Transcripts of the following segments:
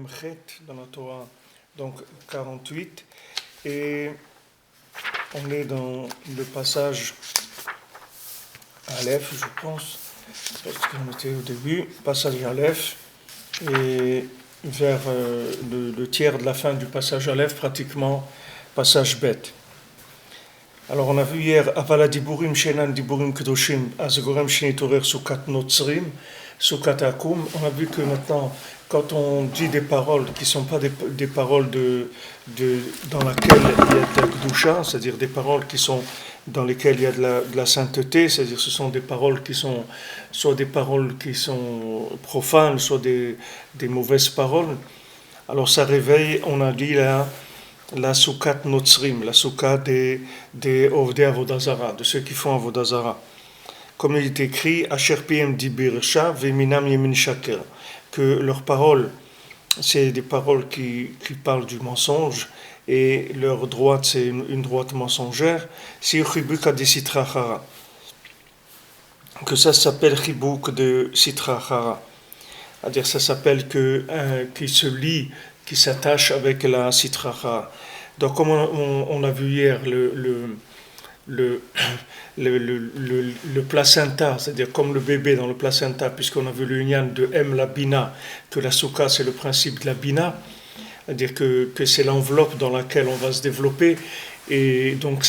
Chet dans la Torah, donc 48, et on est dans le passage Aleph, je pense, parce qu'on était au début, passage Aleph, et vers le tiers de la fin du passage Aleph, pratiquement passage Bet. Alors on a vu hier Avala Diburim Shenan Diburim Kedoshim Azgorem Shnitorer Sukat Notzrim Sukat Akum. On a vu que maintenant, quand on dit des paroles qui ne sont pas des paroles dans lesquelles il y a de la Kedusha, c'est-à-dire des paroles qui sont dans lesquelles il y a de la sainteté, c'est-à-dire ce sont des paroles qui sont soit des paroles qui sont profanes, soit des mauvaises paroles. Alors ça réveille, on a dit là, la soukat notzrim, la soukat des ovdei avodazara, de ceux qui font avodazara. Comme il est écrit, Asher piem dibirsha veminam yemin shaker, que leurs paroles, c'est des paroles qui parlent du mensonge, et leur droite, c'est une droite mensongère. Si chibuka de sitra chara, que ça s'appelle chibuk de sitra chara, c'est-à-dire ça s'appelle qui se lie, qui s'attache avec la sitra chara. Donc, comme on a vu hier, le placenta, c'est-à-dire comme le bébé dans le placenta, puisqu'on a vu le union de M, la bina, que la souka, c'est le principe de la bina, c'est-à-dire que c'est l'enveloppe dans laquelle on va se développer. Et donc,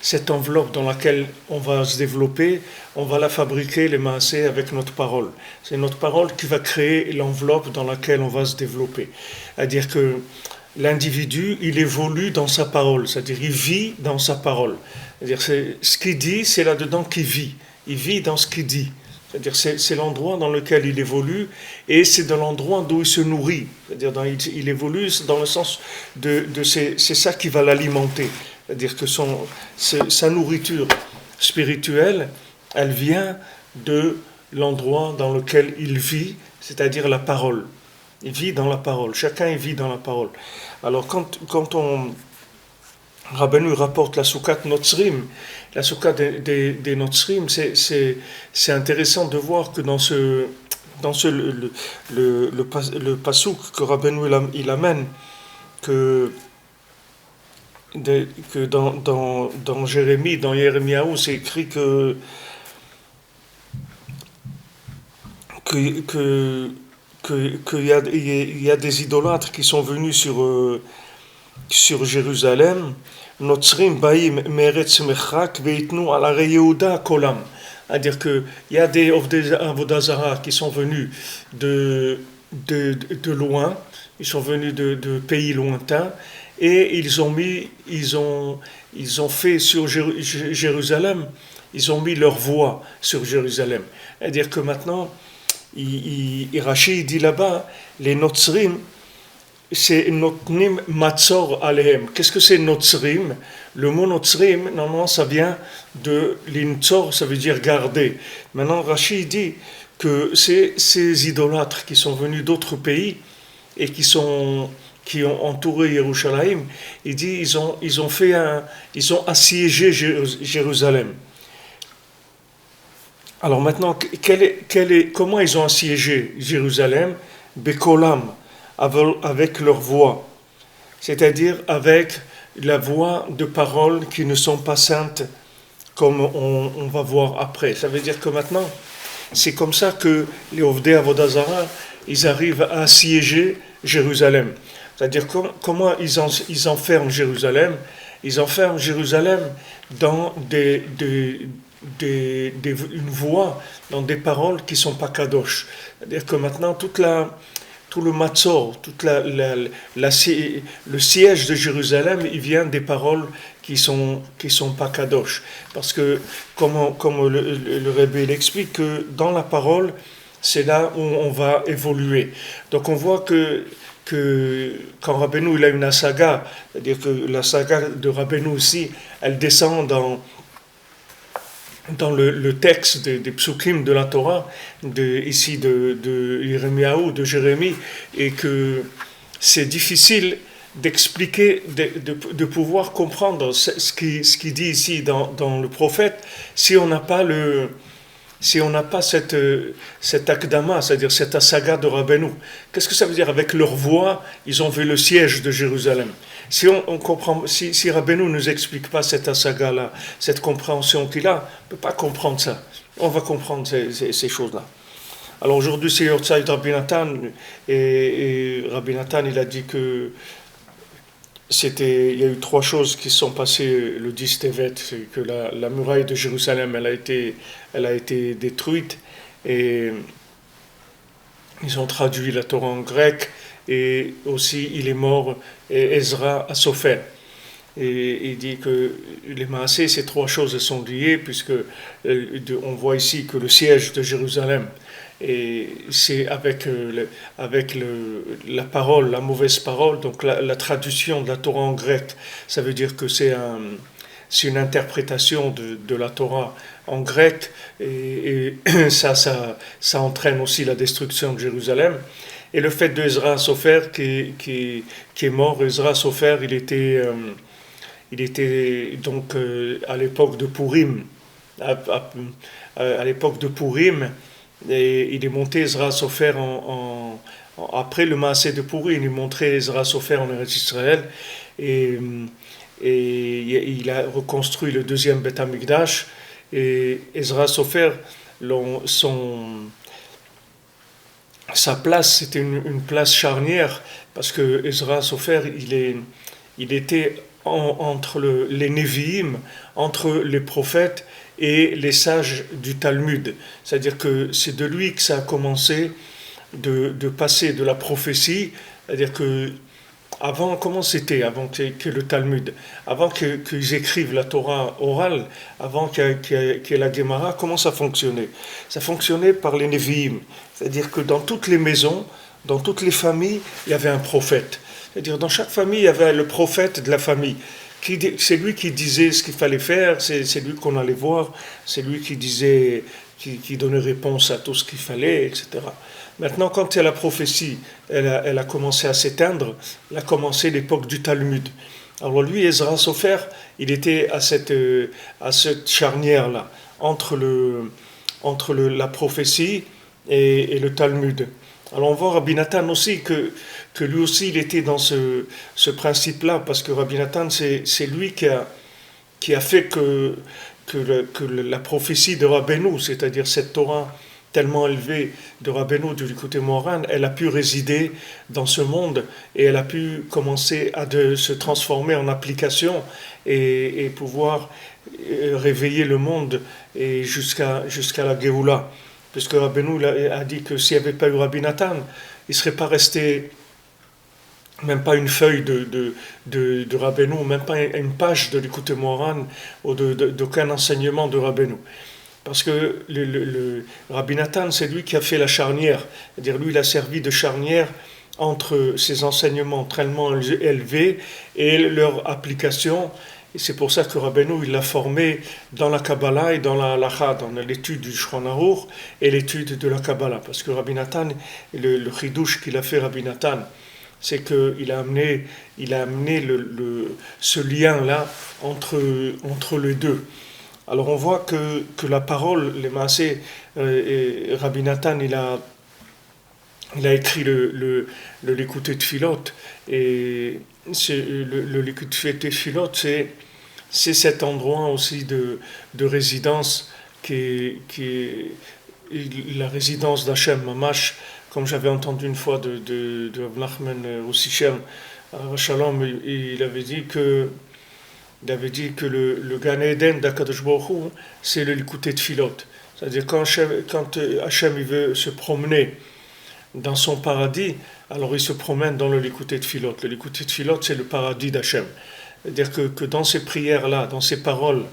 cette enveloppe dans laquelle on va se développer, on va la fabriquer, les maasser avec notre parole. C'est notre parole qui va créer l'enveloppe dans laquelle on va se développer. C'est-à-dire que l'individu, il évolue dans sa parole, c'est-à-dire il vit dans sa parole. C'est-à-dire ce qu'il dit, c'est là-dedans qu'il vit. Il vit dans ce qu'il dit. C'est-à-dire c'est l'endroit dans lequel il évolue et c'est dans l'endroit d'où il se nourrit. C'est-à-dire il évolue dans le sens c'est ça qui va l'alimenter. C'est-à-dire que sa nourriture spirituelle, elle vient de l'endroit dans lequel il vit, c'est-à-dire la parole. Il vit dans la parole. Chacun vit dans la parole. Alors quand Rabbeinu rapporte la soukat Notzrim, la soukat des Notzrim, c'est intéressant de voir que dans le pasouk que Rabbeinu il amène, que dans Jérémie, dans Yeremiaou, c'est écrit qu'il y a des idolâtres qui sont venus sur Jérusalem. Notzrim baim meretz mechrak veitnu ala Yehuda kolam. C'est-à-dire qu'il y a des avodazara qui sont venus de loin, ils sont venus de pays lointains, et ils ont fait sur Jérusalem, ils ont mis leur voix sur Jérusalem. C'est-à-dire que maintenant, Rashi dit là-bas, les Notzrim, c'est Notnim Matzor Alehem. Qu'est-ce que c'est Notzrim? Le mot Notzrim, normalement, ça vient de l'Intzor, ça veut dire garder. Maintenant, Rashi dit que c'est ces idolâtres qui sont venus d'autres pays et qui ont entouré Yerushalayim. Il dit ils ont assiégé Jérusalem. Alors maintenant, comment ils ont assiégé Jérusalem? Bekolam, avec leur voix, c'est-à-dire avec la voix de paroles qui ne sont pas saintes, comme on va voir après. Ça veut dire que maintenant, c'est comme ça que les Ovdei Avodazara, ils arrivent à assiéger Jérusalem. C'est-à-dire comment ils enferment Jérusalem? Ils enferment Jérusalem dans une voix, dans des paroles qui ne sont pas kadosh. C'est-à-dire que maintenant, tout le matzor, le siège de Jérusalem, il vient des paroles qui sont pas kadosh. Parce que, comme le Rebbe l'explique, que dans la parole, c'est là où on va évoluer. Donc on voit que quand Rabbeinu il a une saga, c'est-à-dire que la saga de Rabbeinu aussi, elle descend dans le texte des psukim de la Torah, ici de Yeremiaou, de Jérémie, et que c'est difficile d'expliquer, de pouvoir comprendre ce qui dit ici dans le prophète, si on n'a pas si on n'a pas cet akdama, c'est-à-dire cette asaga de Rabbeinu. Qu'est-ce que ça veut dire? Avec leur voix, ils ont vu le siège de Jérusalem. Si on comprend, si Rabbeinu ne nous explique pas cette asaga-là, cette compréhension qu'il a, on ne peut pas comprendre ça. On va comprendre ces choses-là. Alors aujourd'hui, c'est Yortzeit Rabbi Nathan, et Rabbi Nathan, il a dit que il y a eu trois choses qui sont passées le 10 Tevet, c'est que la muraille de Jérusalem, elle a été détruite, et ils ont traduit la Torah en grec, et aussi il est mort Ezra à Sopher. Et il dit que les Maasés, ces trois choses sont liées, puisque on voit ici que le siège de Jérusalem, et c'est avec la parole, la mauvaise parole, donc la traduction de la Torah en grec, ça veut dire que c'est une interprétation de la Torah en grec, et ça entraîne aussi la destruction de Jérusalem. Et le fait d'Ezra Sopher qui est mort, Ezra Sopher, il était donc à l'époque de Purim, à l'époque de Purim, et il est monté Ezra Sopher après le Maasé de Purim, il est monté Ezra Sopher en Eretz Israël, et, il a reconstruit le deuxième Beth Amikdash, et Ezra Sopher, sa place, c'était une place charnière, parce que Ezra Sopher, il était entre les Nevi'im, entre les prophètes et les sages du Talmud. C'est-à-dire que c'est de lui que ça a commencé de passer de la prophétie, c'est-à-dire que avant, comment c'était, avant que le Talmud, avant qu'ils écrivent la Torah orale, avant qu'il y ait la Gemara, comment ça fonctionnait? Ça fonctionnait par les Nevi'im, c'est-à-dire que dans toutes les maisons, dans toutes les familles, il y avait un prophète. C'est-à-dire dans chaque famille, il y avait le prophète de la famille. C'est lui qui disait ce qu'il fallait faire, c'est lui qu'on allait voir, c'est lui qui disait, qui donnait réponse à tout ce qu'il fallait, etc. Maintenant, quand la prophétie, elle a commencé à s'éteindre, elle a commencé l'époque du Talmud. Alors lui, Ezra Sopher, il était à cette charnière-là, entre la prophétie et le Talmud. Alors on voit Rabbi Nathan aussi que lui aussi il était dans ce principe-là, parce que Rabbi Nathan c'est lui qui a fait que la prophétie de Rabbeinu, c'est-à-dire cette Torah tellement élevée de Rabbeinu du côté Moran, elle a pu résider dans ce monde, et elle a pu commencer à se transformer en application, et pouvoir réveiller le monde et jusqu'à la Géoula. Puisque Rabbeinu a dit que s'il n'y avait pas eu Rabbi Nathan, il ne serait pas resté même pas une feuille de Rabbeinu, même pas une page de l'Écoute Moran, ou d'aucun enseignement de Rabbeinu. Parce que le Rabbi Nathan, c'est lui qui a fait la charnière, c'est-à-dire lui, il a servi de charnière entre ces enseignements tellement élevés et leur application. Et c'est pour ça que Rabbeinu, il l'a formé dans la Kabbalah et dans la Halacha, dans l'étude du Shulchan Aruch et l'étude de la Kabbalah. Parce que Rabbi Nathan, le chidouche qu'il a fait Rabbi Nathan, c'est qu'il a amené ce lien-là entre les deux. Alors on voit que la parole, les Maasés, Rabbi Nathan, il a écrit l'écouté de Philote, et l'écouté de Philote, c'est cet endroit aussi de résidence qui est la résidence d'Hachem Mamash, comme j'avais entendu une fois de Nachman Roussichem à Shalom, il avait dit que le Gan Eden d'Akadosh Baruch Hu, c'est l'écouté de Philote. C'est-à-dire quand Hachem il veut se promener dans son paradis, alors il se promène dans le Likouté de Philote. Le Likouté de Philote, c'est le paradis d'Hachem. C'est-à-dire que dans ces prières-là, dans ces paroles,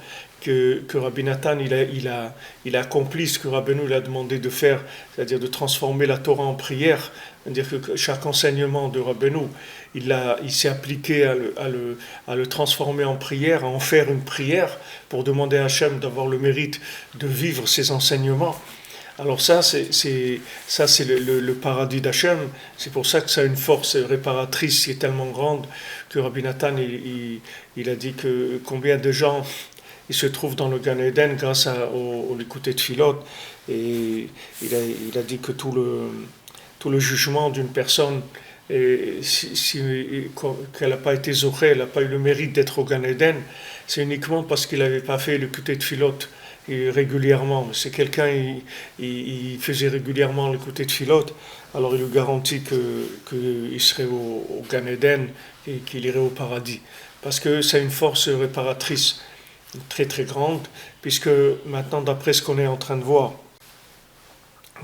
que Rabbi Nathan il a accompli ce que Rabbeinu lui a demandé de faire, c'est-à-dire de transformer la Torah en prière. C'est-à-dire que chaque enseignement de Rabbeinu, il s'est appliqué à le transformer en prière, à en faire une prière, pour demander à Hachem d'avoir le mérite de vivre ses enseignements. Alors ça, c'est le paradis d'Hachem. C'est pour ça que ça a une force réparatrice qui est tellement grande que Rabbi Nathan, il a dit que combien de gens il se trouve dans le Gan Eden grâce au l'écouter de Philot. Et il a dit que tout le jugement d'une personne, et qu'elle n'a pas été zoché, elle n'a pas eu le mérite d'être au Gan Eden, c'est uniquement parce qu'il n'avait pas fait l'écouter de Philot régulièrement. C'est quelqu'un, il faisait régulièrement l'écouter de Philot, alors il lui garantit qu'il serait au Gan Eden et qu'il irait au paradis. Parce que c'est une force réparatrice très très grande, puisque maintenant, d'après ce qu'on est en train de voir,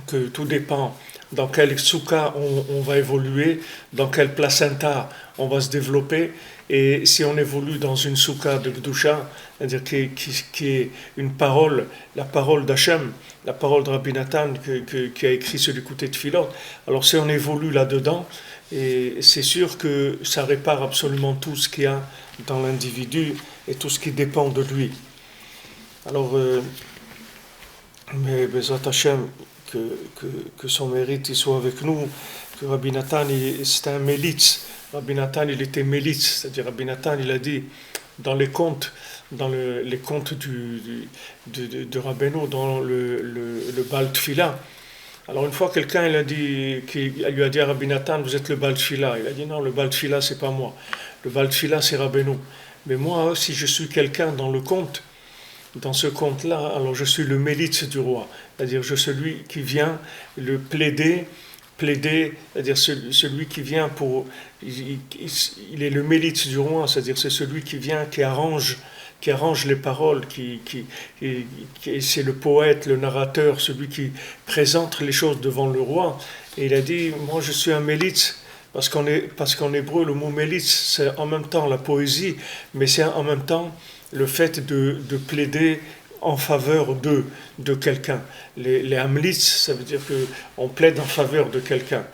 que tout dépend dans quel soukha on va évoluer, dans quel placenta on va se développer. Et si on évolue dans une soukha de Gdusha, c'est-à-dire qui est une parole, la parole d'Hachem, la parole de Rabbi Nathan qui a écrit sur l'écouter de Philot, alors si on évolue là-dedans, et c'est sûr que ça répare absolument tout ce qu'il y a dans l'individu et tout ce qui dépend de lui. Alors, mais Bezrat Hashem, que son mérite il soit avec nous, que Rabbi Nathan, c'était un mélitz. Rabbi Nathan, il était mélitz, c'est-à-dire Rabbi Nathan, il a dit dans les contes, les contes de Rabbeinu, dans le Baal Tfila. Alors une fois, quelqu'un il lui a dit à Rabbi Nathan, vous êtes le Baal Tfila. Il a dit non, le Baal Tfila, c'est pas moi. Le Baal Tfila, c'est Rabbeinu. Mais moi, si je suis quelqu'un dans le conte, dans ce conte-là, alors je suis le mélitz du roi, c'est-à-dire je suis celui qui vient le plaider, c'est-à-dire celui qui vient pour... Il est le mélitz du roi, c'est-à-dire c'est celui qui vient, qui arrange les paroles, c'est le poète, le narrateur, celui qui présente les choses devant le roi. Et il a dit, moi je suis un mélitz, parce qu'en hébreu, le mot mélitz, c'est en même temps la poésie, mais c'est en même temps le fait de plaider en faveur de quelqu'un. Les hamlitz, ça veut dire qu'on plaide en faveur de quelqu'un.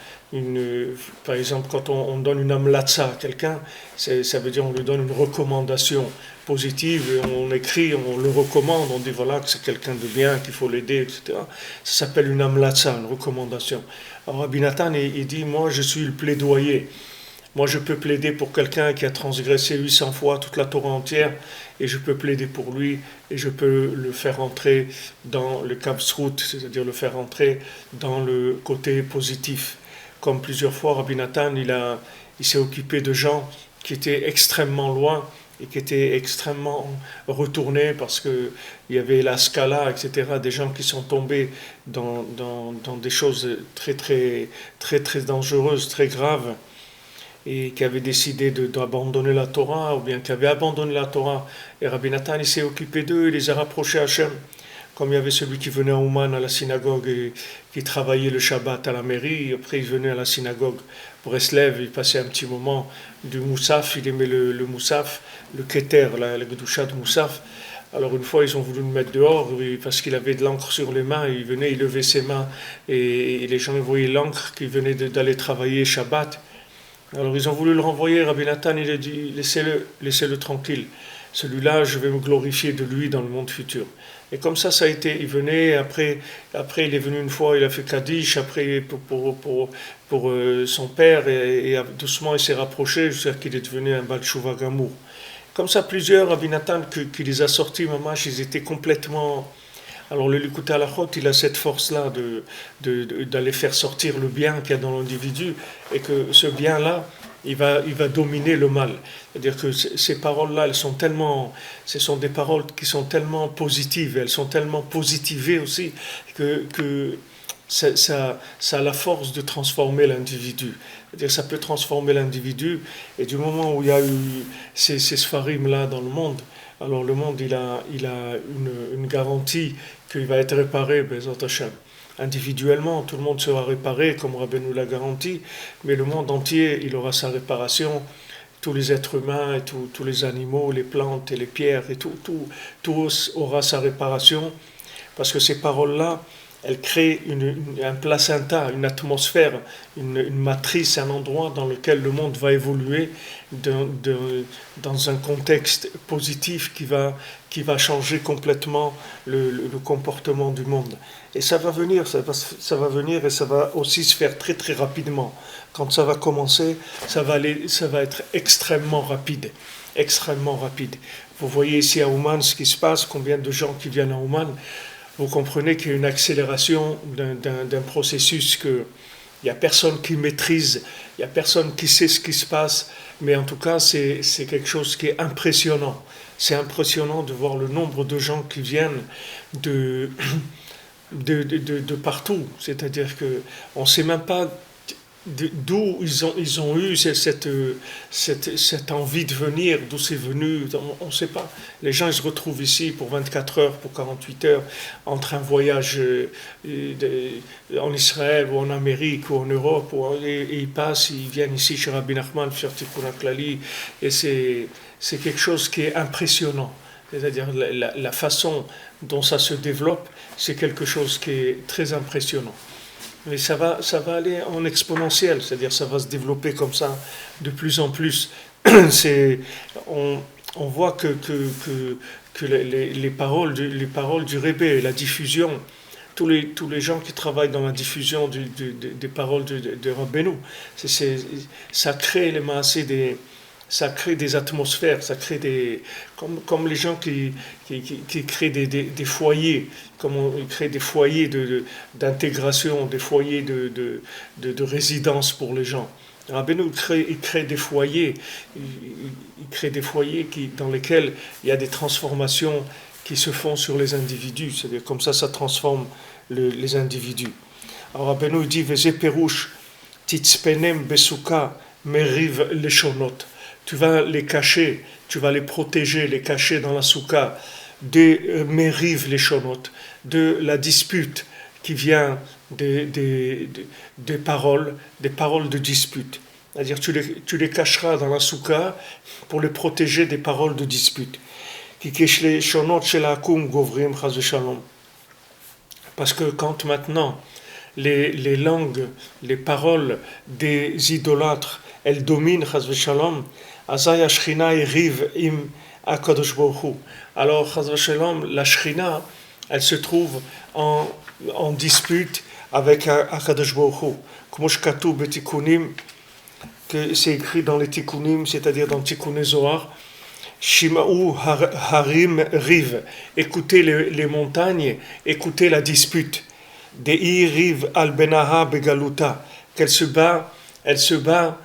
Par exemple, quand on donne une hamlatza à quelqu'un, ça veut dire on lui donne une recommandation positive, et on écrit, on le recommande, on dit voilà que c'est quelqu'un de bien, qu'il faut l'aider, etc. Ça s'appelle une hamlatza, une recommandation. Alors Rabbi Nathan, il dit, moi je suis le plaidoyer. Moi, je peux plaider pour quelqu'un qui a transgressé 800 fois toute la Torah entière, et je peux plaider pour lui, et je peux le faire entrer dans le kapsrout, c'est-à-dire le faire entrer dans le côté positif. Comme plusieurs fois, Rabbi Nathan, il s'est occupé de gens qui étaient extrêmement loin, et qui étaient extrêmement retournés parce qu'il y avait la scala, etc., des gens qui sont tombés dans des choses très, très, très, très dangereuses, très graves, et qui avaient décidé d'abandonner la Torah, ou bien qui avaient abandonné la Torah. Et Rabbi Nathan, il s'est occupé d'eux, il les a rapprochés à Hachem. Comme il y avait celui qui venait à Ouman à la synagogue et qui travaillait le Shabbat à la mairie, après il venait à la synagogue Breslev, il passait un petit moment du Moussaf, il aimait le Moussaf, le Keter, la Gedusha de Moussaf. Alors une fois, ils ont voulu le mettre dehors parce qu'il avait de l'encre sur les mains, il venait, il levait ses mains et les gens voyaient l'encre qui venait d'aller travailler Shabbat. Alors ils ont voulu le renvoyer, Rabbi Nathan, il a dit laissez-le tranquille. Celui-là, je vais me glorifier de lui dans le monde futur. Et comme ça a été. Il venait, après il est venu une fois, il a fait Kaddish, après pour son père, et doucement il s'est rapproché jusqu'à qu'il est devenu un Baal Tshuva Gamour. Comme ça, plusieurs, Rabbi Nathan, qui les a sortis, mamash, ils étaient complètement... Alors le Likutei Halachot, il a cette force-là d'aller faire sortir le bien qu'il y a dans l'individu, et que ce bien-là, il va dominer le mal. C'est-à-dire que ces paroles-là, ce sont des paroles qui sont tellement positives, elles sont tellement positivées aussi, que ça a la force de transformer l'individu. C'est-à-dire que ça peut transformer l'individu, et du moment où il y a eu ces sfarim-là dans le monde, alors le monde, il a une garantie qu'il va être réparé, Bezrat Hashem. Individuellement, tout le monde sera réparé, comme Rabbeinu l'a garanti, mais le monde entier, il aura sa réparation. Tous les êtres humains, et tous les animaux, les plantes et les pierres, et tout aura sa réparation, parce que ces paroles-là, elles créent un placenta, une atmosphère, une matrice, un endroit dans lequel le monde va évoluer dans un contexte positif qui va changer complètement le comportement du monde. Et ça va venir et ça va aussi se faire très très rapidement. Quand ça va commencer, ça va être extrêmement rapide. vous voyez ici à Ouman ce qui se passe, combien de gens qui viennent à Ouman, vous comprenez qu'il y a une accélération d'un processus que il n'y a personne qui maîtrise, il n'y a personne qui sait ce qui se passe, mais en tout cas, c'est quelque chose qui est impressionnant. C'est impressionnant de voir le nombre de gens qui viennent de, de partout. C'est-à-dire qu'on ne sait même pas d'où ils ont eu cette envie de venir, d'où c'est venu, on ne sait pas. Les gens ils se retrouvent ici pour 24 heures, pour 48 heures, entre un voyage en Israël ou en Amérique ou en Europe, et ils passent, ils viennent ici chez Rabbi Nachman, faire Tikkun HaKlali, et c'est quelque chose qui est impressionnant. C'est-à-dire la façon dont ça se développe, c'est quelque chose qui est très impressionnant. Mais ça va aller en exponentiel, c'est-à-dire ça va se développer comme ça de plus en plus. On voit que les paroles du Rebbe, la diffusion, tous les gens qui travaillent dans la diffusion des paroles de Rabbeinu, ça crée les masses ça crée des atmosphères, ça crée comme les gens qui créent des foyers, ils créent des foyers d'intégration, des foyers de résidence pour les gens. Rabbeinu il crée des foyers, il crée des foyers dans lesquels il y a des transformations qui se font sur les individus, c'est-à-dire comme ça transforme les individus. Alors Rabbeinu dit Veze perush titzpenem besuka meriv leshonot. Tu vas les cacher, tu vas les protéger, les cacher dans la soukha des mérives les chonotes, de la dispute qui vient des paroles de dispute. C'est-à-dire tu les cacheras dans la soukha pour les protéger des paroles de dispute. Parce que quand maintenant les langues, les paroles des idolâtres, elles dominent, chas v'shalom, Azaya Shrina rive im Akadosh Baruch Hu. Alors, chas v'shalom, la Shrina, elle se trouve en dispute avec Akadosh Baruch Hu. Comme shkatu betikunim, que c'est écrit dans les Tikkunim, c'est-à-dire dans Tikkuné Zohar, Shima'u harim rive. Écoutez les montagnes, écoutez la dispute. Dei rive al benaha begaluta. Elle se bat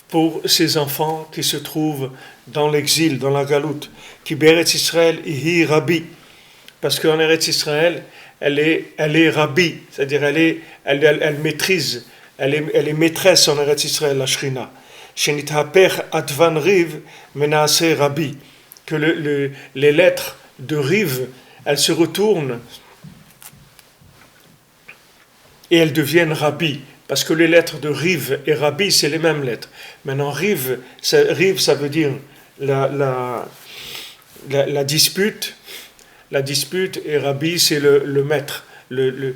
pour ses enfants qui se trouvent dans l'exil, dans la galoute. Qui Beretz Israël ihi rabbi. Parce qu'en Eretz Israël, elle est rabbi, c'est-à-dire elle maîtrise, elle est maîtresse en Eretz Israël, la Shrina. Shenithaper advan riv menaase rabbi. Que les lettres de riv, elles se retournent et elles deviennent rabbi. Parce que les lettres de Riv et Rabbi, c'est les mêmes lettres. Maintenant, Riv, ça veut dire la dispute. La dispute, et Rabbi, c'est le maître. Le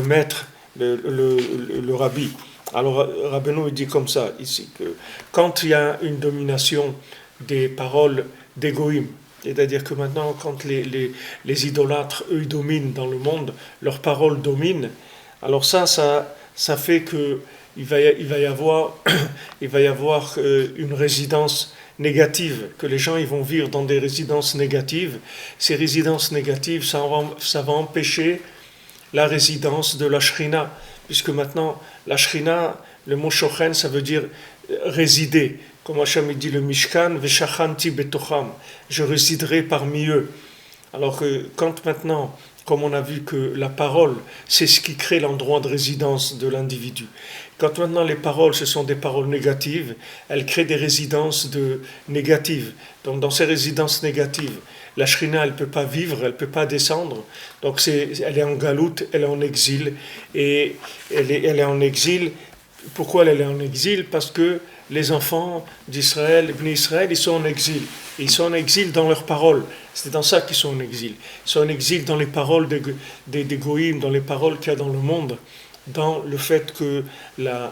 maître, le Rabbi. Alors, Rabbeinu dit comme ça, ici, que quand il y a une domination des paroles d'égoïm, c'est-à-dire que maintenant, quand les idolâtres, eux, ils dominent dans le monde, leurs paroles dominent, alors ça fait que il va y avoir une résidence négative, que les gens ils vont vivre dans des résidences négatives. Ces résidences négatives, ça va empêcher la résidence de la Shrina, puisque maintenant la Shrina, le mot shochen, ça veut dire résider. Comme Hachem dit le Mishkan, veshachanti betocham, je résiderai parmi eux. Alors que quand maintenant, comme on a vu que la parole, c'est ce qui crée l'endroit de résidence de l'individu. Quand maintenant les paroles, ce sont des paroles négatives, elles créent des résidences négatives. Donc dans ces résidences négatives, la Shrina, elle ne peut pas vivre, elle ne peut pas descendre. Donc elle est en galoute, elle est en exil. Et elle est en exil. Pourquoi elle est en exil? Parce que les enfants d'Israël, Bnei Israël, ils sont en exil. Et ils sont en exil dans leurs paroles. C'est dans ça qu'ils sont en exil. Ils sont en exil dans les paroles des goïms, dans les paroles qu'il y a dans le monde, dans le fait que la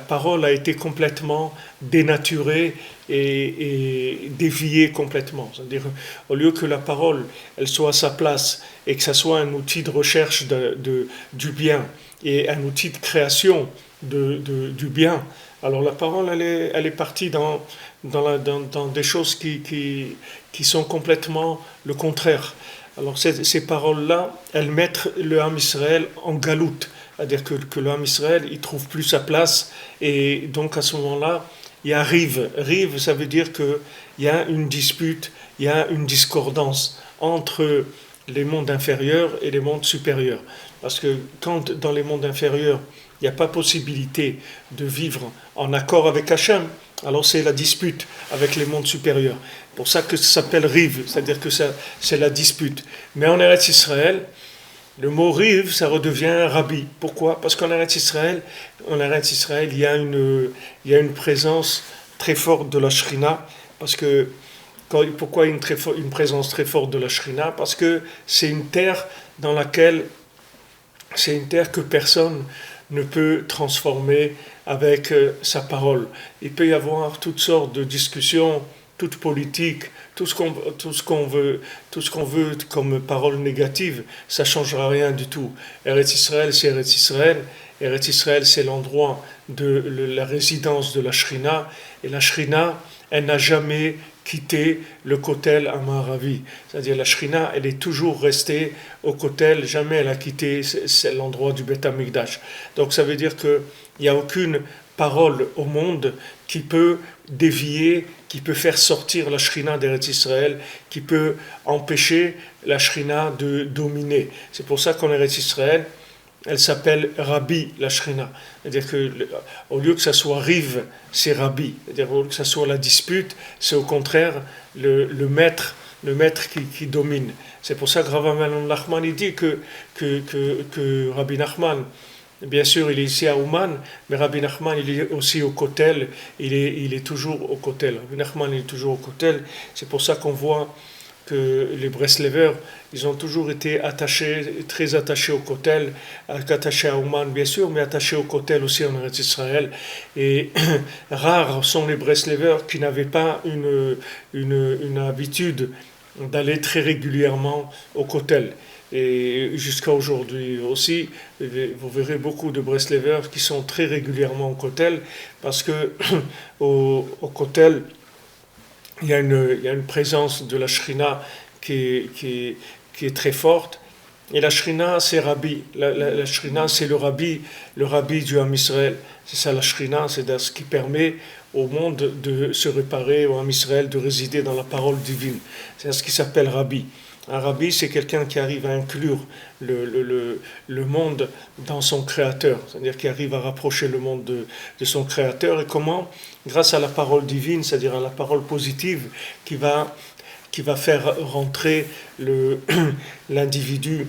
parole a été complètement dénaturée et déviée complètement. C'est-à-dire, au lieu que la parole elle soit à sa place et que ça soit un outil de recherche du bien et un outil de création du bien, Alors la parole, elle est partie dans des choses qui sont complètement le contraire. Alors ces paroles-là, elles mettent le Ham Israël en galoute. C'est-à-dire que le Ham Israël, il trouve plus sa place. Et donc à ce moment-là, il y a rive. Rive, ça veut dire qu'il y a une dispute, il y a une discordance entre les mondes inférieurs et les mondes supérieurs. Parce que quand dans les mondes inférieurs, il n'y a pas possibilité de vivre en accord avec Hachem, alors c'est la dispute avec les mondes supérieurs. C'est pour ça que ça s'appelle rive, c'est-à-dire que c'est la dispute. Mais en Eretz Israël, le mot rive, ça redevient rabbi. Pourquoi? Parce qu'en Eretz Israël, il y a une présence très forte de la Shrina. Parce que, pourquoi une présence très forte de la Shrina? Parce que c'est une terre dans laquelle, c'est une terre que personne ne peut transformer avec sa parole. Il peut y avoir toutes sortes de discussions, toute politique, tout ce qu'on veut comme parole négative, ça ne changera rien du tout. Eretz Israël, c'est Eretz Israël. Eretz Israël, c'est l'endroit de la résidence de la Shrina. Et la Shrina, elle n'a jamais quitté le Kotel Amaravi. C'est-à-dire la Shrina, elle est toujours restée au Kotel, jamais elle a quitté l'endroit du Beth Amikdash. Donc ça veut dire qu'il n'y a aucune parole au monde qui peut dévier, qui peut faire sortir la Shrina d'Eretz Israël, qui peut empêcher la Shrina de dominer. C'est pour ça qu'en Eretz Israël, elle s'appelle Rabbi, la Shrina. C'est-à-dire qu'au lieu que ça soit rive, c'est Rabbi. C'est-à-dire au lieu que ça soit la dispute, c'est au contraire le maître qui domine. C'est pour ça que Rav Nachman il dit que Rabbi Nachman, bien sûr, il est ici à Ouman, mais Rabbi Nachman, il est aussi au Kotel, il est toujours au Kotel. Rabbi Nachman, il est toujours au Kotel. C'est pour ça qu'on voit que les Breslevers, ils ont toujours été attachés, très attachés au Kotel, attachés à Ouman, bien sûr, mais attachés au Kotel aussi en Eretz Israël. Et rares sont les Breslevers qui n'avaient pas une habitude d'aller très régulièrement au Kotel. Et jusqu'à aujourd'hui aussi, vous verrez beaucoup de Breslevers qui sont très régulièrement au Kotel, parce que au Kotel, il y a une présence de la Shrina qui est très forte. Et la Shrina, c'est Rabbi. La Shrina, c'est le Rabbi du Ham Israël. C'est ça la Shrina, c'est ce qui permet au monde de se réparer, au Ham Israël de résider dans la parole divine. C'est ce qui s'appelle Rabbi. Un rabbi, c'est quelqu'un qui arrive à inclure le monde dans son créateur, c'est-à-dire qui arrive à rapprocher le monde de son créateur. Et comment? Grâce à la parole divine, c'est-à-dire à la parole positive qui va faire rentrer l'individu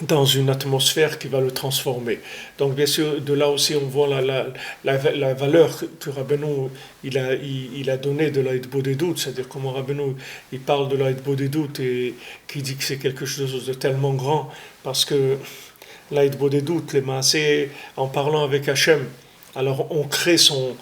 dans une atmosphère qui va le transformer. Donc bien sûr, de là aussi on voit la valeur que Rabbeinu il a donnée de la Hitbodedut, c'est-à-dire comment Rabbeinu il parle de la Hitbodedut et qui dit que c'est quelque chose de tellement grand, parce que la Hitbodedut, les maaseh, en parlant avec Hachem, alors on crée son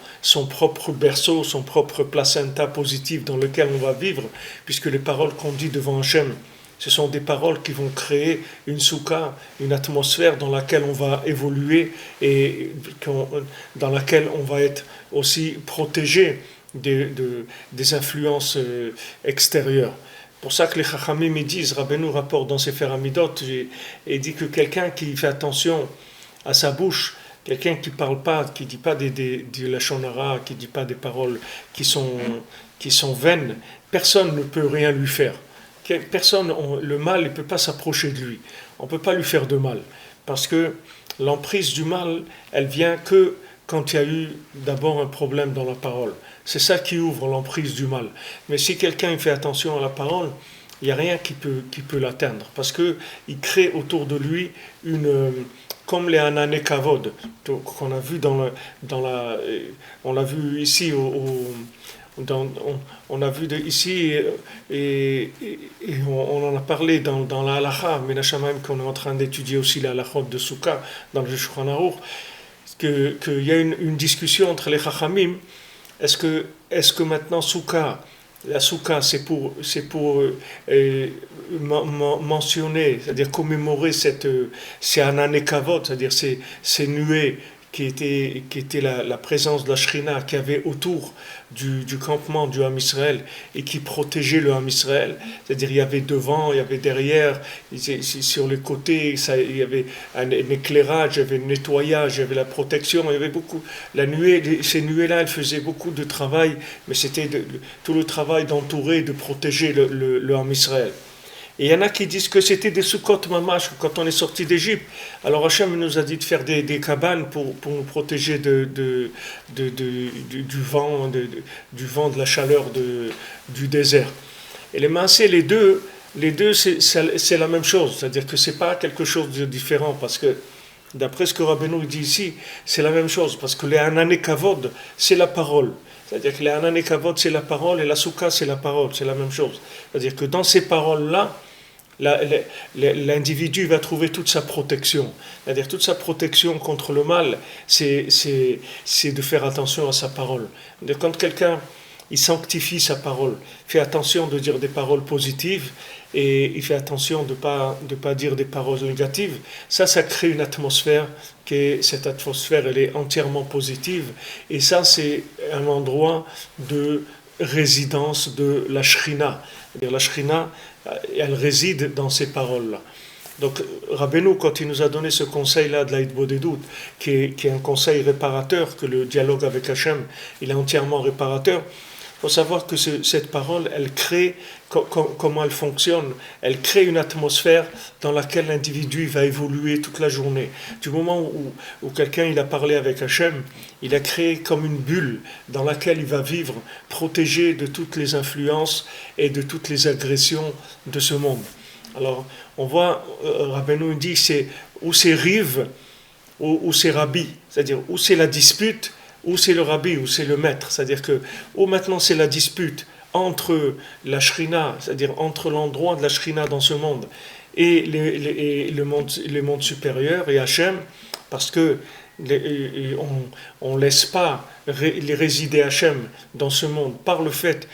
propre berceau, son propre placenta positif dans lequel on va vivre, puisque les paroles qu'on dit devant Hachem, ce sont des paroles qui vont créer une soukha, une atmosphère dans laquelle on va évoluer et dans laquelle on va être aussi protégé des influences extérieures. C'est pour ça que les Chachamim disent, Rabbeinu rapporte dans ses Amidot, et dit que quelqu'un qui fait attention à sa bouche, quelqu'un qui parle pas, qui dit pas des lachon hara, qui dit pas des paroles qui sont vaines, personne ne peut rien lui faire. Personne, le mal ne peut pas s'approcher de lui. On ne peut pas lui faire de mal. Parce que l'emprise du mal, elle vient que quand il y a eu d'abord un problème dans la parole. C'est ça qui ouvre l'emprise du mal. Mais si quelqu'un fait attention à la parole, il n'y a rien qui peut l'atteindre. Parce qu'il crée autour de lui comme les Anané Kavod, qu'on a vu on l'a vu ici on a vu ici et on en a parlé dans la halacha, mais qu'on est en train d'étudier aussi la halachot de Souka dans le Shulchan Aruch, qu'il y a une discussion entre les chachamim. Est-ce que maintenant la Souka c'est pour mentionner, c'est-à-dire commémorer ces Anané Kavod, c'est-à-dire ces nuées qui était la présence de la Shrina qu'il y avait autour du campement du Ham Israël et qui protégeait le Ham Israël. C'est-à-dire il y avait devant, il y avait derrière, sur les côtés, il y avait un éclairage, il y avait un nettoyage, il y avait la protection, il y avait beaucoup. Ces nuées-là, elles faisaient beaucoup de travail, mais c'était tout le travail d'entourer, de protéger le Ham Israël. Et il y en a qui disent que c'était des soukot mamash quand on est sorti d'Égypte. Alors Hachem nous a dit de faire des cabanes pour nous protéger du vent, du vent, de la chaleur du désert. Et les maasé, les deux c'est la même chose. C'est-à-dire que c'est pas quelque chose de différent parce que d'après ce que Rabbeinu dit ici, c'est la même chose parce que les Hanane Kavod, c'est la parole. C'est-à-dire que les Hanane Kavod, c'est la parole et la Souka, c'est la parole. C'est la même chose. C'est-à-dire que dans ces paroles-là, l'individu va trouver toute sa protection. C'est-à-dire toute sa protection contre le mal, c'est de faire attention à sa parole. Quand quelqu'un il sanctifie sa parole, fait attention de dire des paroles positives et il fait attention de pas dire des paroles négatives, ça crée une atmosphère cette atmosphère elle est entièrement positive et ça c'est un endroit de résidence de la Shrina. La Shrina, elle réside dans ces paroles-là. Donc Rabbeinu, quand il nous a donné ce conseil-là de l'Aïd-Bodedut, qui est un conseil réparateur, que le dialogue avec Hachem, il est entièrement réparateur, il faut savoir que cette parole, elle crée, comment elle fonctionne, elle crée une atmosphère dans laquelle l'individu va évoluer toute la journée. Du moment où quelqu'un il a parlé avec Hachem, il a créé comme une bulle dans laquelle il va vivre, protégé de toutes les influences et de toutes les agressions de ce monde. Alors, on voit, Rabbeinu dit, où c'est rive, où c'est rabbi, c'est-à-dire où c'est la dispute, où c'est le rabbi, où c'est le maître. C'est-à-dire que, où maintenant c'est la dispute entre la Shrina, c'est-à-dire entre l'endroit de la Shrina dans ce monde et le monde supérieur et Hachem, parce que on ne laisse pas les résider Hachem dans ce monde par le fait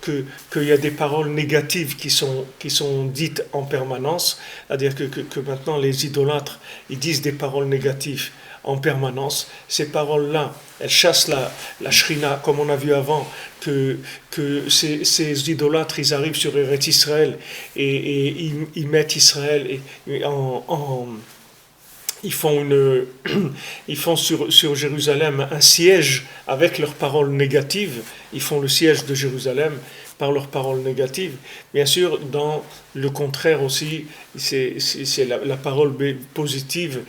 qu'il y a des paroles négatives qui sont dites en permanence, c'est-à-dire que maintenant les idolâtres ils disent des paroles négatives en permanence. Ces paroles-là, elles chassent la Shrina, comme on a vu avant, que ces idolâtres, ils arrivent sur Eretz Israël et ils mettent Israël ils font sur Jérusalem un siège avec leurs paroles négatives. Ils font le siège de Jérusalem par leurs paroles négatives. Bien sûr, dans le contraire aussi, c'est la parole positive.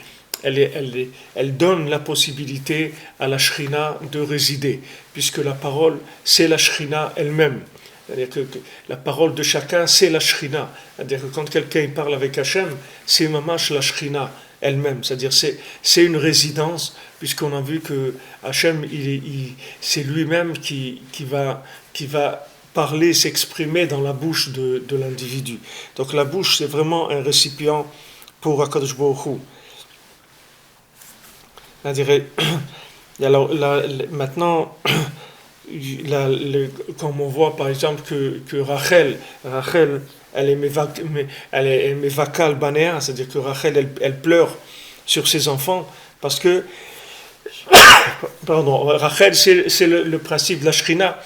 Elle donne la possibilité à la Shrina de résider, puisque la parole, c'est la Shrina elle-même. C'est-à-dire que la parole de chacun, c'est la Shrina. C'est-à-dire que quand quelqu'un parle avec Hachem, c'est mamash la Shrina elle-même. C'est-à-dire c'est une résidence, puisqu'on a vu que Hachem, c'est lui-même qui va parler, s'exprimer dans la bouche de l'individu. Donc la bouche, c'est vraiment un récipient pour HaKadosh Baruch Hu. Alors, maintenant, comme on voit par exemple que Rachel elle est mevakal banéa, c'est-à-dire que Rachel elle pleure sur ses enfants parce que Rachel c'est le principe de la Shrina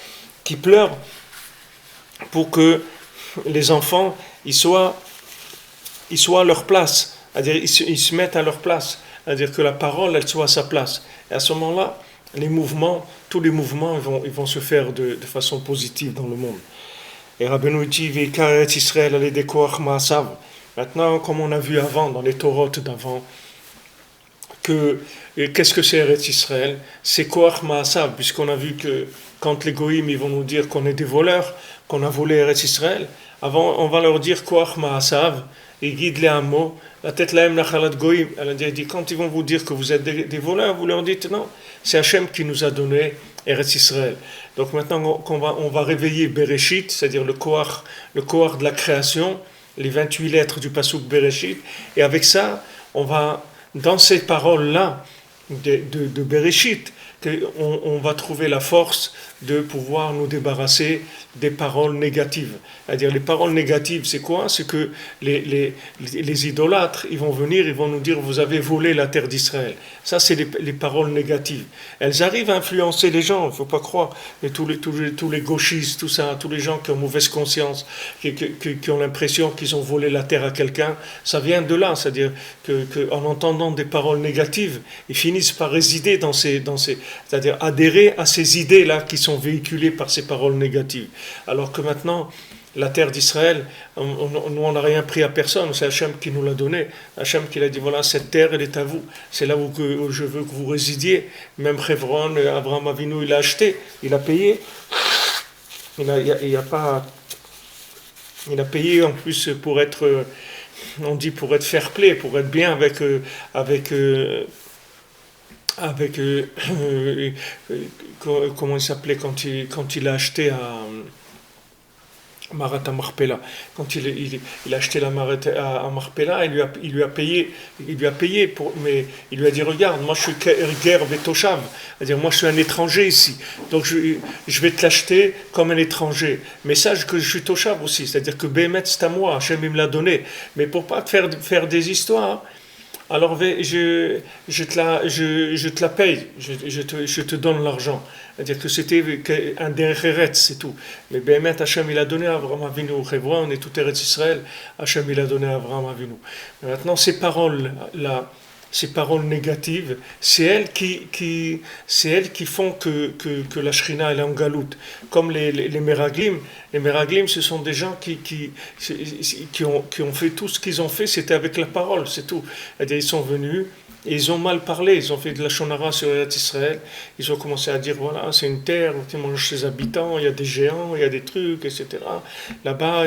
qui pleure pour que les enfants ils soient à leur place, c'est-à-dire ils se mettent à leur place, c'est-à-dire que la parole elle soit à sa place. Et à ce moment-là, tous les mouvements ils vont se faire de façon positive dans le monde. Et Rabbeinu dit Ve'ikaret Israël allait des koach ma'asav. Maintenant, comme on a vu avant dans les Torotes d'avant, qu'est-ce que c'est Eretz Israël? C'est koach ma'asav, puisqu'on a vu que quand les goïms ils vont nous dire qu'on est des voleurs, qu'on a volé Eretz Israël, avant on va leur dire koach ma'asav et guide les hameaux. La tête laem nachalat goïm. Elle a dit quand ils vont vous dire que vous êtes des voleurs, vous leur dites non, c'est Hachem qui nous a donné Eretz Israël. Donc maintenant on va réveiller Bereshit, c'est-à-dire le koach de la création, les 28 lettres du pasuk Bereshit, et avec ça, on va, dans ces paroles-là de Bereshit, qu'on va trouver la force de pouvoir nous débarrasser des paroles négatives. C'est-à-dire les paroles négatives, c'est quoi? C'est que les idolâtres, ils vont venir, ils vont nous dire vous avez volé la terre d'Israël. Ça, c'est les paroles négatives. Elles arrivent à influencer les gens, il ne faut pas croire. Et tous les gauchistes, tout ça, tous les gens qui ont mauvaise conscience, qui ont l'impression qu'ils ont volé la terre à quelqu'un, ça vient de là. C'est-à-dire qu'en entendant des paroles négatives, ils finissent par résider c'est-à-dire adhérer à ces idées-là qui sont véhiculées par ces paroles négatives. Alors que maintenant, la terre d'Israël, nous on n'a rien pris à personne, c'est Hachem qui nous l'a donné. Hachem qui l'a dit voilà, cette terre elle est à vous, c'est là où je veux que vous résidiez. Même Hebron, Abraham Avinu, il a acheté, il a payé. Il a payé en plus pour être, on dit pour être fair play, pour être bien comment il s'appelait quand il a acheté à Marat Marpella. Quand il a acheté la Marat à Marpella, il lui a payé, mais il lui a dit regarde, moi je suis guerre Vetoshav, c'est-à-dire moi je suis un étranger ici, donc je vais te l'acheter comme un étranger. Mais sache que je suis Toshav aussi, c'est-à-dire que Bémet c'est à moi, Hachem il me l'a donné. Mais pour pas te faire des histoires, alors je te la paye, je te donne l'argent. C'est-à-dire que c'était un derech, c'est tout. Mais Bémet, Hachem, il a donné à Abraham Avinu au Hebron, on est tout Eretz Israël, Hachem, il a donné à Abraham Avinu. Maintenant, ces paroles-là, ces paroles négatives, c'est elles qui font que la Shrina elle est en galoute. Comme les Meraglim. Les Meraglim, ce sont des gens qui ont fait tout ce qu'ils ont fait, c'était avec la parole, c'est tout. C'est-à-dire, ils sont venus, et ils ont mal parlé, ils ont fait de la shonara sur Eretz Israël, ils ont commencé à dire, voilà, c'est une terre, qui mange ses habitants, il y a des géants, il y a des trucs, etc. Là-bas,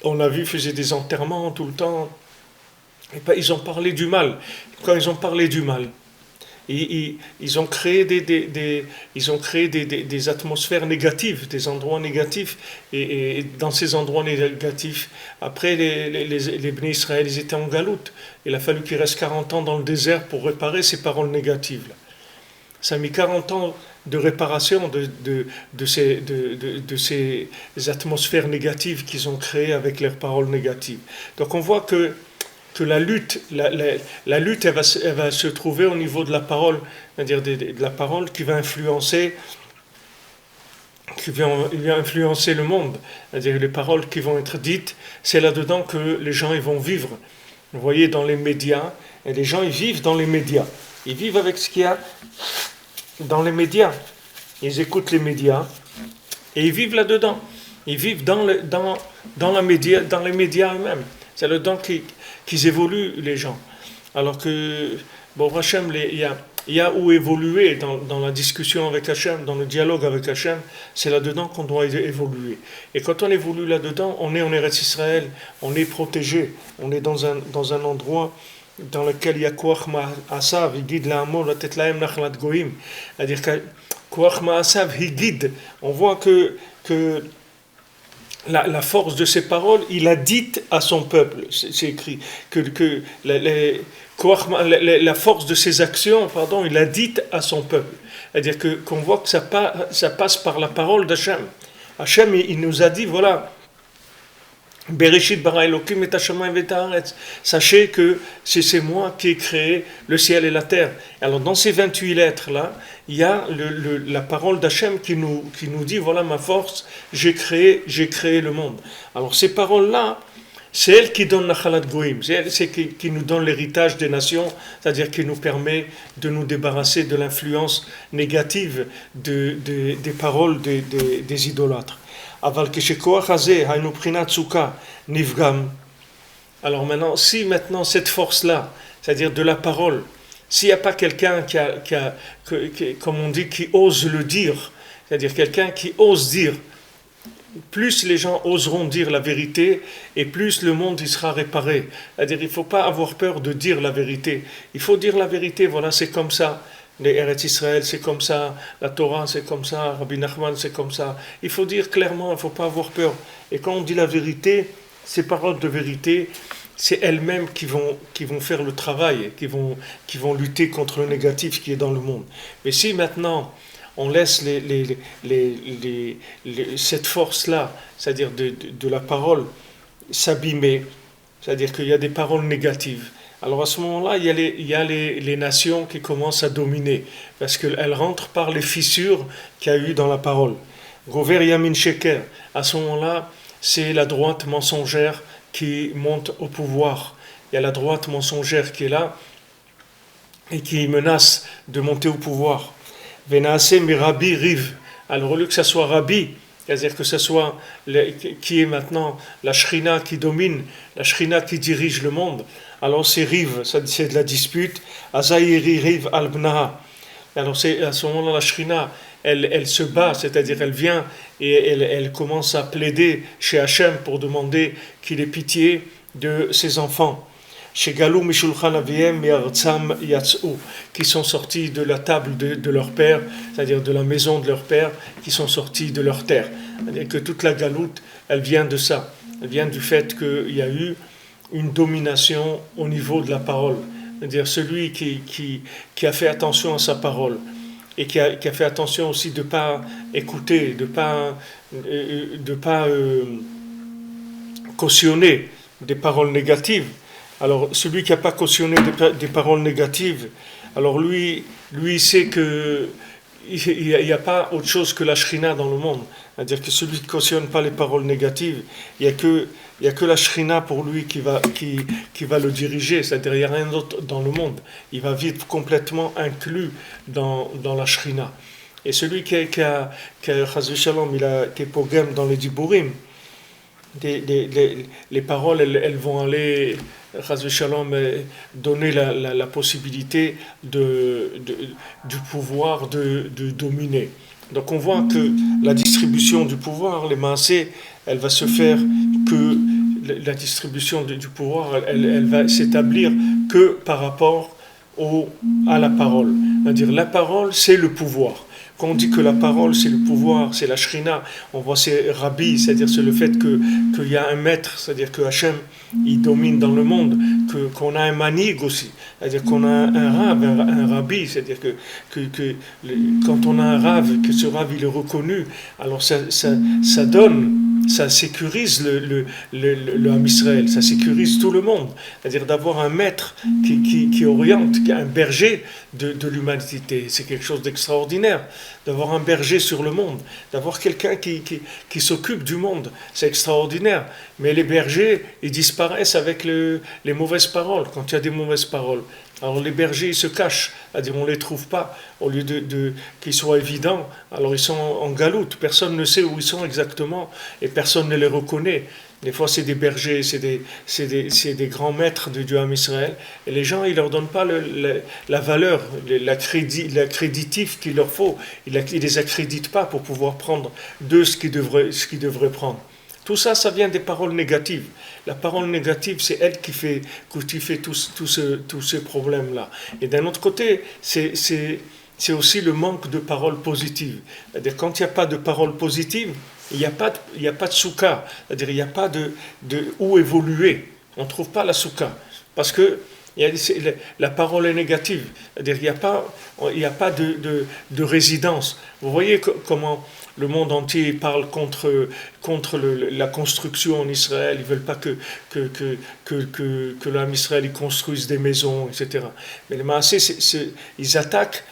on a vu, ils faisaient des enterrements tout le temps. Et ben, ils ont parlé du mal. Quand ils ont parlé du mal, ils ont créé des atmosphères négatives, des endroits négatifs. Et dans ces endroits négatifs, après, les Bnei Israël, ils étaient en galoute. Il a fallu qu'ils restent 40 ans dans le désert pour réparer ces paroles négatives-là. Ça a mis 40 ans de réparation de ces atmosphères négatives qu'ils ont créées avec leurs paroles négatives. Donc on voit que la lutte, la lutte elle va se trouver au niveau de la parole, c'est-à-dire de la parole qui va influencer le monde, c'est-à-dire les paroles qui vont être dites, c'est là-dedans que les gens ils vont vivre. Vous voyez dans les médias, et les gens ils vivent dans les médias, ils vivent avec ce qu'il y a dans les médias, ils écoutent les médias et ils vivent là-dedans, ils vivent dans les médias eux-mêmes. C'est là-dedans qu'ils évoluent, les gens. Alors que, bon, Hachem, il y a où évoluer dans la discussion avec Hachem, dans le dialogue avec Hachem, c'est là-dedans qu'on doit évoluer. Et quand on évolue là-dedans, on est en Eretz Israël, on est protégé, on est dans un endroit dans lequel il y a Koach Ma'asav, il guide l'Amor, la Tetlaem Nachlat Goïm. C'est-à-dire que Koach Ma'asav, il guide. On voit que la force de ces paroles, il a dit à son peuple, c'est écrit, que la force de ses actions, il a dit à son peuple. C'est-à-dire qu'on voit que ça passe par la parole d'Hachem. Hachem, il nous a dit, voilà, Bereshit bara Elokim et hashamayim v'et haaretz. Sachez que c'est moi qui ai créé le ciel et la terre. Alors dans ces 28 lettres-là, il y a la parole d'Hachem qui nous dit, voilà ma force, j'ai créé le monde. Alors ces paroles-là, c'est elle qui donne la Chalat Goïm, c'est qui nous donne l'héritage des nations, c'est-à-dire qui nous permet de nous débarrasser de l'influence négative des paroles des idolâtres. Alors maintenant, maintenant cette force-là, c'est-à-dire de la parole, s'il n'y a pas quelqu'un comme on dit, qui ose le dire, c'est-à-dire quelqu'un qui ose dire, plus les gens oseront dire la vérité et plus le monde y sera réparé. C'est-à-dire il ne faut pas avoir peur de dire la vérité. Il faut dire la vérité, voilà, c'est comme ça. Les Eretz Israël, c'est comme ça. La Torah, c'est comme ça. Rabbi Nachman, c'est comme ça. Il faut dire clairement, il ne faut pas avoir peur. Et quand on dit la vérité, ces paroles de vérité, c'est elles-mêmes qui vont faire le travail, qui vont lutter contre le négatif qui est dans le monde. Mais si maintenant on laisse cette force-là, c'est-à-dire de la parole, s'abîmer, c'est-à-dire qu'il y a des paroles négatives, alors à ce moment-là, il y a les nations qui commencent à dominer, parce qu'elles rentrent par les fissures qu'il y a eu dans la parole. Gover Yamin Sheker, à ce moment-là, c'est la droite mensongère qui monte au pouvoir. Il y a la droite mensongère qui est là et qui menace de monter au pouvoir. Venaase Mirabi Riv. Alors au lieu que ce soit Rabbi, c'est-à-dire que ce soit qui est maintenant la Shrina qui domine, la Shrina qui dirige le monde, alors c'est Riv, c'est de la dispute. Azaïri Riv al-Bnaha. Alors c'est à ce moment-là la Shrina, elle se bat, c'est-à-dire elle vient et elle commence à plaider chez Hachem pour demander qu'il ait pitié de ses enfants. Chez Galou Mishulchan Aviem Yartzam Yatzou, qui sont sortis de la table de leur père, c'est-à-dire de la maison de leur père, qui sont sortis de leur terre. C'est-à-dire que toute la galoute, elle vient de ça. Elle vient du fait qu'il y a eu une domination au niveau de la parole. C'est-à-dire celui qui a fait attention à sa parole et qui a fait attention aussi de ne pas écouter, de ne pas cautionner des paroles négatives. Alors celui qui n'a pas cautionné des paroles négatives, alors lui il sait que il n'y a pas autre chose que la shrina dans le monde. C'est-à-dire que celui qui ne cautionne pas les paroles négatives, il n'y a que la shrina pour lui qui va le diriger. C'est-à-dire qu'il n'y a rien d'autre dans le monde. Il va vivre complètement inclus dans la shrina. Et celui qui est pogam dans les diburim, les paroles, elles vont aller, Shalom, donner la possibilité du pouvoir de dominer. Donc on voit que la distribution du pouvoir, les maasés, elle va se faire que la distribution du pouvoir, elle va s'établir que par rapport à la parole. C'est-à-dire la parole, c'est le pouvoir. Quand on dit que la parole c'est le pouvoir, c'est la shrina, on voit c'est Rabbi, c'est-à-dire c'est le fait qu'il y a un maître, c'est-à-dire que Hachem il domine dans le monde, qu'on a un manig aussi, c'est-à-dire qu'on a un rave, un rabbi, c'est-à-dire que quand on a un rave, que ce rave il est reconnu, alors ça donne, ça sécurise le Ham Israël, ça sécurise tout le monde, c'est-à-dire d'avoir un maître qui oriente, un berger de l'humanité, c'est quelque chose d'extraordinaire, d'avoir un berger sur le monde, d'avoir quelqu'un qui s'occupe du monde, c'est extraordinaire. Mais les bergers, ils disparaissent avec les mauvaises paroles, quand il y a des mauvaises paroles. Alors les bergers, ils se cachent, c'est-à-dire on ne les trouve pas, au lieu qu'ils soient évidents, alors ils sont en galoute, personne ne sait où ils sont exactement, et personne ne les reconnaît. Des fois, c'est des bergers, c'est des grands maîtres de Dieu Ham Israël, et les gens, ils ne leur donnent pas la valeur, l'accréditif qu'il leur faut, ils ne les accréditent pas pour pouvoir prendre d'eux ce qu'ils devraient prendre. Tout ça, ça vient des paroles négatives. La parole négative, c'est elle qui fait tous ces problèmes-là. Et d'un autre côté, c'est aussi le manque de paroles positives. C'est-à-dire, quand il n'y a pas de paroles positives, il n'y a pas de soukha. C'est-à-dire, il n'y a pas de où évoluer. On ne trouve pas la soukha. Parce que la parole est négative. C'est-à-dire, il n'y a pas de résidence. Vous voyez comment le monde entier parle contre la construction en Israël. Ils ne veulent pas que l'âme Israël construise des maisons, etc. Mais les Maasés, ils attaquent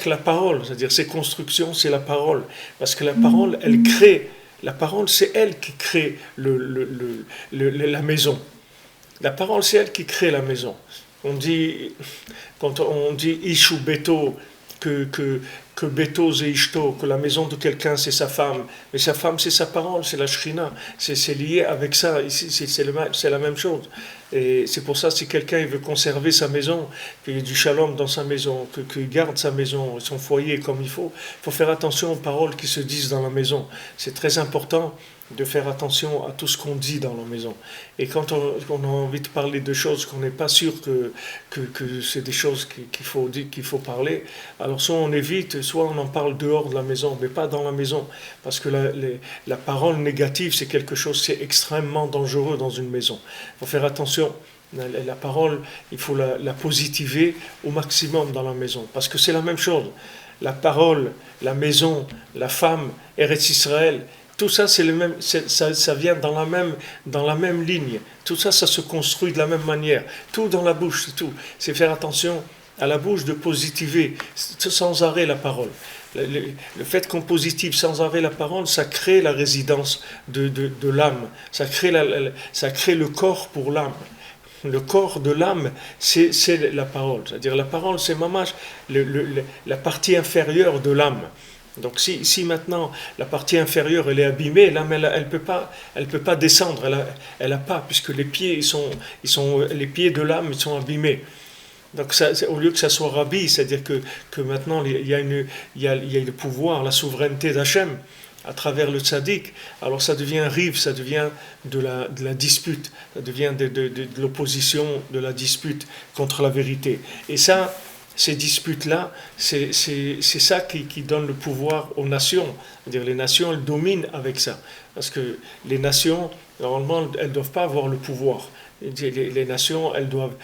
la parole. C'est-à-dire, ces constructions, c'est la parole. Parce que la parole, elle crée. La parole, c'est elle qui crée la maison. La parole, c'est elle qui crée la maison. Quand on dit Ishu Beto, que Beto c'est Ishto, que la maison de quelqu'un c'est sa femme, mais sa femme c'est sa parole, c'est la Shrina, c'est lié avec ça, c'est la même chose. Et c'est pour ça, si quelqu'un il veut conserver sa maison, qu'il y ait du shalom dans sa maison, qu'il garde sa maison, son foyer comme il faut faire attention aux paroles qui se disent dans la maison. C'est très important de faire attention à tout ce qu'on dit dans la maison. Et quand on a envie de parler de choses qu'on n'est pas sûr que c'est des choses qu'il faut parler, alors soit on évite, soit on en parle dehors de la maison, mais pas dans la maison. Parce que la parole négative, c'est quelque chose, c'est extrêmement dangereux dans une maison. Il faut faire attention. La parole, il faut la positiver au maximum dans la maison. Parce que c'est la même chose. La parole, la maison, la femme, Eretz Israël, tout ça, c'est le même, ça vient dans la même ligne. Tout ça, ça se construit de la même manière. Tout dans la bouche, c'est tout. C'est faire attention à la bouche de positiver sans arrêt la parole. Le fait qu'on positive sans arrêt la parole, ça crée la résidence de l'âme. Ça crée le corps pour l'âme. Le corps de l'âme, c'est la parole. C'est-à-dire la parole, c'est mamash, la partie inférieure de l'âme. Donc si maintenant la partie inférieure elle est abîmée, l'âme elle peut pas descendre, elle a pas, puisque les pieds les pieds de l'âme ils sont abîmés. Donc au lieu que ça soit rabbi, c'est-à-dire que maintenant il y a le pouvoir, la souveraineté d'Hachem à travers le tzaddik, alors ça devient rive, ça devient de la dispute, ça devient de l'opposition, de la dispute contre la vérité. Et ça, ces disputes-là, c'est ça qui donne le pouvoir aux nations. C'est-à-dire les nations, elles dominent avec ça. Parce que les nations, normalement, elles ne doivent pas avoir le pouvoir. Les nations, elles doivent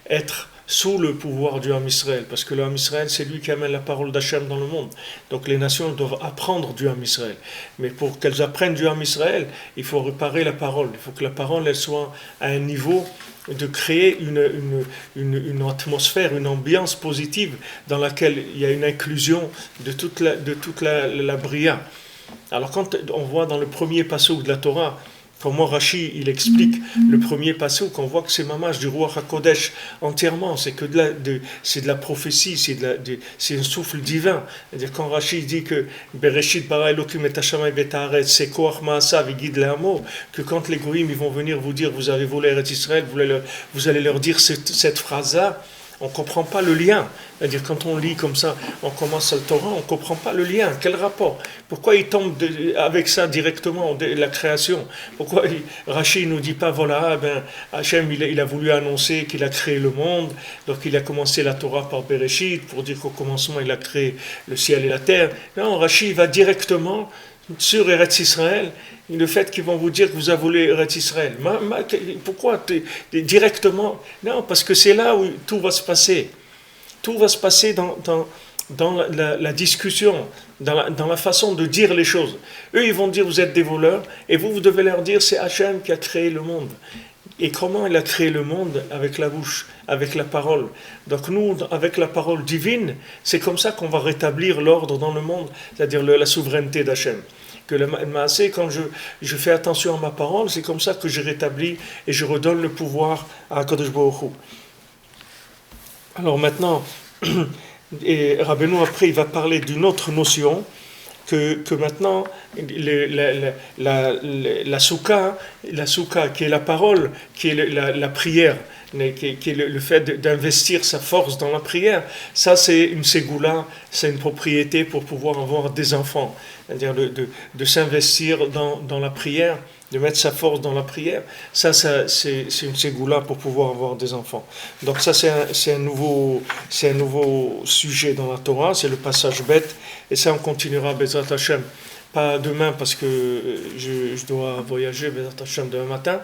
être sous le pouvoir du Ham Israël, parce que le Ham Israël, c'est lui qui amène la parole d'Hachem dans le monde. Donc les nations doivent apprendre du Ham Israël. Mais pour qu'elles apprennent du Ham Israël, il faut réparer la parole. Il faut que la parole elle soit à un niveau de créer une atmosphère, une ambiance positive dans laquelle il y a une inclusion de toute la bria. Alors quand on voit dans le premier passouk de la Torah, comment Rashi il explique le premier passouk, qu'on voit que c'est mamash du Ruach HaKodesh entièrement, c'est que c'est de la prophétie, c'est un souffle divin. C'est-à-dire quand Rashi dit que Bereshit bara Elokim et Hashamayim et Haaretz, c'est Koach Ma'asav et Guide Le'amo, que quand les goïms ils vont venir vous dire vous avez volé Eretz Israël, vous allez leur dire cette phrase-là, on ne comprend pas le lien. C'est-à-dire quand on lit comme ça, on commence le Torah, on ne comprend pas le lien. Quel rapport? Pourquoi il tombe avec ça directement, la création? Pourquoi Rashi ne nous dit pas, voilà, Hachem il a voulu annoncer qu'il a créé le monde, donc il a commencé la Torah par Bereshit, pour dire qu'au commencement il a créé le ciel et la terre. Non, Rashi va directement sur Eretz Israël, le fait qu'ils vont vous dire que vous avez volé Eretz Israël. Pourquoi directement? Non, parce que c'est là où tout va se passer. Tout va se passer dans la discussion, dans la façon de dire les choses. Eux, ils vont dire vous êtes des voleurs, et vous devez leur dire c'est Hachem qui a créé le monde. Et comment il a créé le monde? Avec la bouche, avec la parole. Donc nous, avec la parole divine, c'est comme ça qu'on va rétablir l'ordre dans le monde, c'est-à-dire la souveraineté d'Hachem. Que le Maasé, quand je fais attention à ma parole, c'est comme ça que je rétablis et je redonne le pouvoir à HaKadosh Baruch Hu. Alors maintenant, et Rabbeinu après il va parler d'une autre notion que maintenant la soukha qui est la parole, qui est la prière, qui est le fait d'investir sa force dans la prière, ça c'est une ségoula, c'est une propriété pour pouvoir avoir des enfants, c'est-à-dire de s'investir dans la prière, de mettre sa force dans la prière, ça c'est une ségoula pour pouvoir avoir des enfants. Donc ça c'est un nouveau sujet dans la Torah, c'est le passage bête, et ça on continuera Bezrat Hashem, pas demain parce que je dois voyager Bezrat Hashem demain matin,